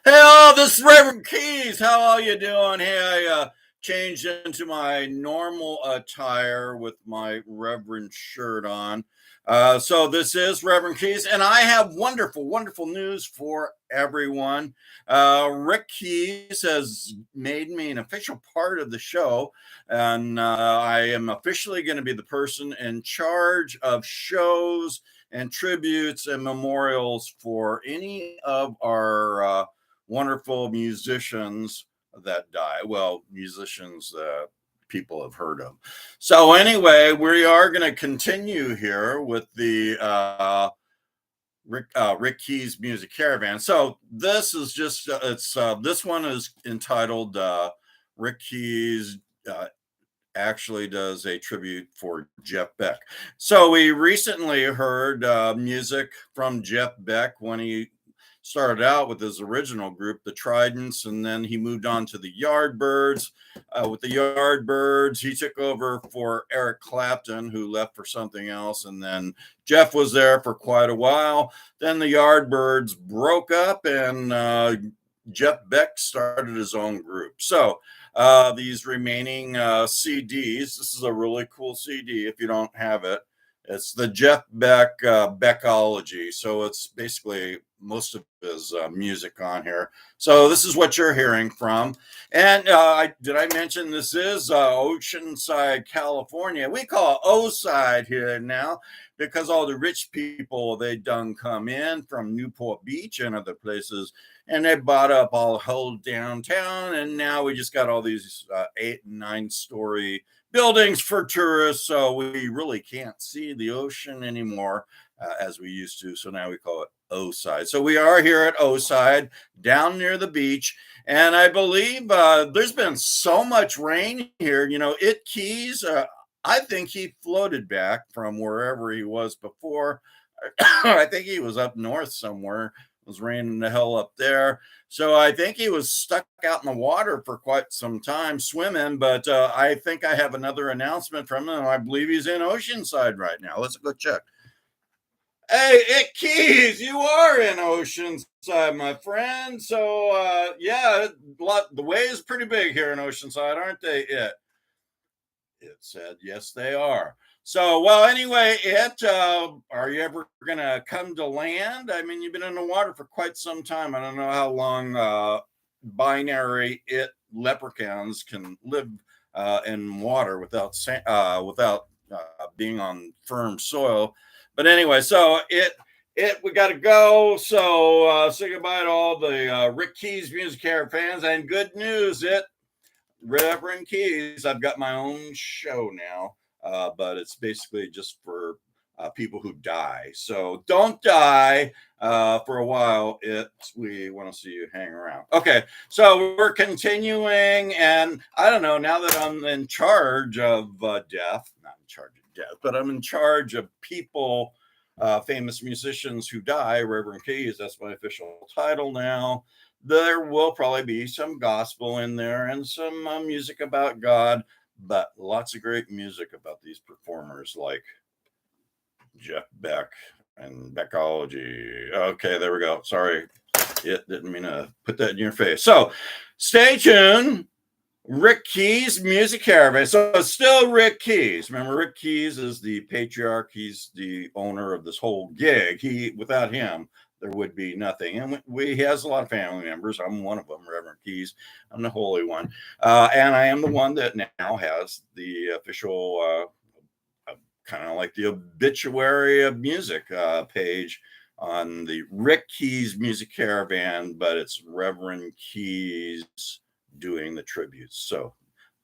Hey, all, this is Reverend Keyes. How are you doing? Hey, I changed into my normal attire with my Reverend shirt on. So this is Reverend Keyes, and I have wonderful, wonderful news for everyone. Rick Keyes has made me an official part of the show, and I am officially going to be the person in charge of shows and tributes and memorials for any of our wonderful musicians that die. Well, musicians that people have heard of. So anyway, we are going to continue here with the Rick Keyes Music Caravan. So this is just this one is entitled Rick Keyes. Actually does a tribute for Jeff Beck. So we recently heard music from Jeff Beck when he started out with his original group, the Tridents, and then he moved on to the Yardbirds. With the Yardbirds, he took over for Eric Clapton, who left for something else, and then Jeff was there for quite a while. Then the Yardbirds broke up, and Jeff Beck started his own group. So these remaining CDs, this is a really cool CD if you don't have it. It's the Jeff Beck Beckology. So it's basically most of his music on here. So this is what you're hearing from. And did I mention this is Oceanside, California? We call it O-Side here now because all the rich people, they done come in from Newport Beach and other places, and they bought up all the whole downtown. And now we just got all these 8 and 9-story buildings for tourists, so we really can't see the ocean anymore as we used to. So now we call it O-Side. So we are here at O-Side, down near the beach, and I believe there's been so much rain here. You know, Keyes, I think he floated back from wherever he was before. I think he was up north somewhere. It was raining the hell up there. So I think he was stuck out in the water for quite some time swimming, but I think I have another announcement from him. I believe he's in Oceanside right now. Let's go check. Hey, Keyes, you are in Oceanside, my friend. So yeah, the waves pretty big here in Oceanside, aren't they? It said yes, they are. So, well, anyway, are you ever gonna come to land? I mean, you've been in the water for quite some time. I don't know how long binary leprechauns can live in water without being on firm soil. But anyway, so we got to go. So say goodbye to all the Rick Keyes Music Care fans, and good news, Reverend Keyes, I've got my own show now, but it's basically just for people who die. So don't die for a while. We want to see you hang around. Okay, so we're continuing, and I don't know, now that I'm in charge of death, not in charge of death, but I'm in charge of people, famous musicians who die, Reverend Keyes, that's my official title now. There will probably be some gospel in there and some music about God, but lots of great music about these performers like Jeff Beck and Beckology. Okay, there we go. Sorry, it didn't mean to put that in your face. So stay tuned. Rick Keyes Music Caravan. So it's still Rick Keyes. Remember, Rick Keyes is the patriarch. He's the owner of this whole gig. Without him, there would be nothing. And he has a lot of family members. I'm one of them, Reverend Keyes. I'm the holy one. And I am the one that now has the official, kind of like the obituary of music page on the Rick Keyes Music Caravan, but it's Reverend Keyes doing the tributes. So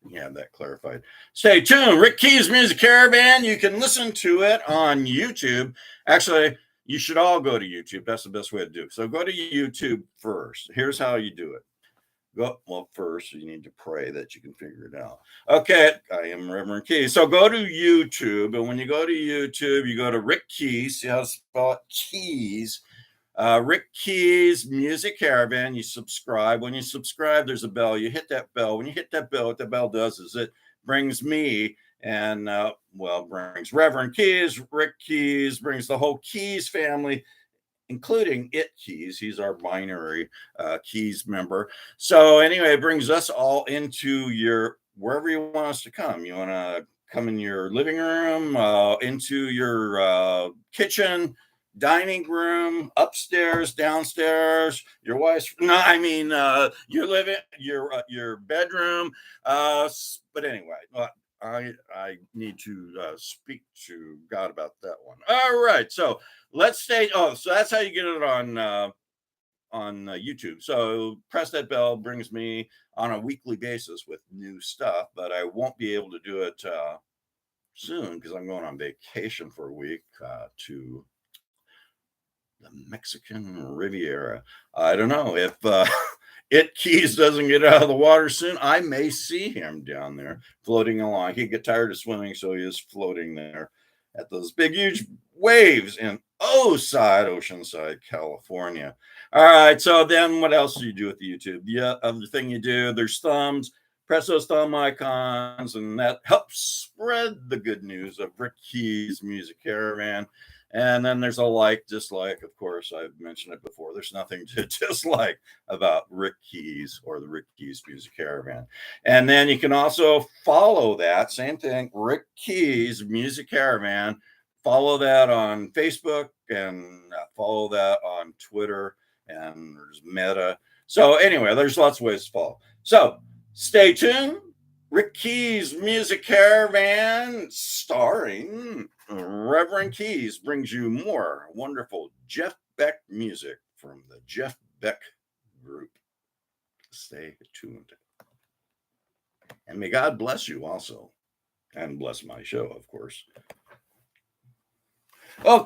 you have that clarified. Stay tuned. Rick Keyes Music Caravan. You can listen to it on YouTube. Actually, you should all go to YouTube. That's the best way to do it. So go to YouTube first. Here's how you do it. Well, first you need to pray that you can figure it out. Okay, I am Reverend Keyes. So go to YouTube, and when you go to YouTube, you go to Rick Keyes. See how to spell it? Keyes. Rick Keyes Music Caravan. You subscribe. When you subscribe, there's a bell. You hit that bell. When you hit that bell, what the bell does is it brings me and brings Reverend Keyes, Rick Keyes, brings the whole Keyes family including It Keys. He's our binary keys member. So anyway, it brings us all into your wherever you want us to come. You want to come in your living room, into your kitchen, dining room, upstairs, downstairs, your wife's no, I mean your living your bedroom. But anyway, I need to speak to God about that one. All right, so let's stay. Oh, so that's how you get it on YouTube. So press that bell brings me on a weekly basis with new stuff, but I won't be able to do it soon because I'm going on vacation for a week to the Mexican Riviera. I don't know if It Keys doesn't get out of the water soon. I may see him down there floating along. He'd get tired of swimming, so he is floating there at those big, huge waves in Oceanside, California. All right. So then what else do you do with the YouTube? The other thing you do, there's thumbs. Press those thumb icons, and that helps spread the good news of Rick Keyes Music Caravan. And then there's a like, dislike. Of course, I've mentioned it before. There's nothing to dislike about Rick Keyes or the Rick Keyes Music Caravan. And then you can also follow that same thing, Rick Keyes Music Caravan. Follow that on Facebook and follow that on Twitter, and there's Meta. So anyway, there's lots of ways to follow. So stay tuned. Rick Keyes Music Caravan, starring Reverend Keyes, brings you more wonderful Jeff Beck music from the Jeff Beck Group. Stay tuned. And may God bless you also, and bless my show, of course. Oh,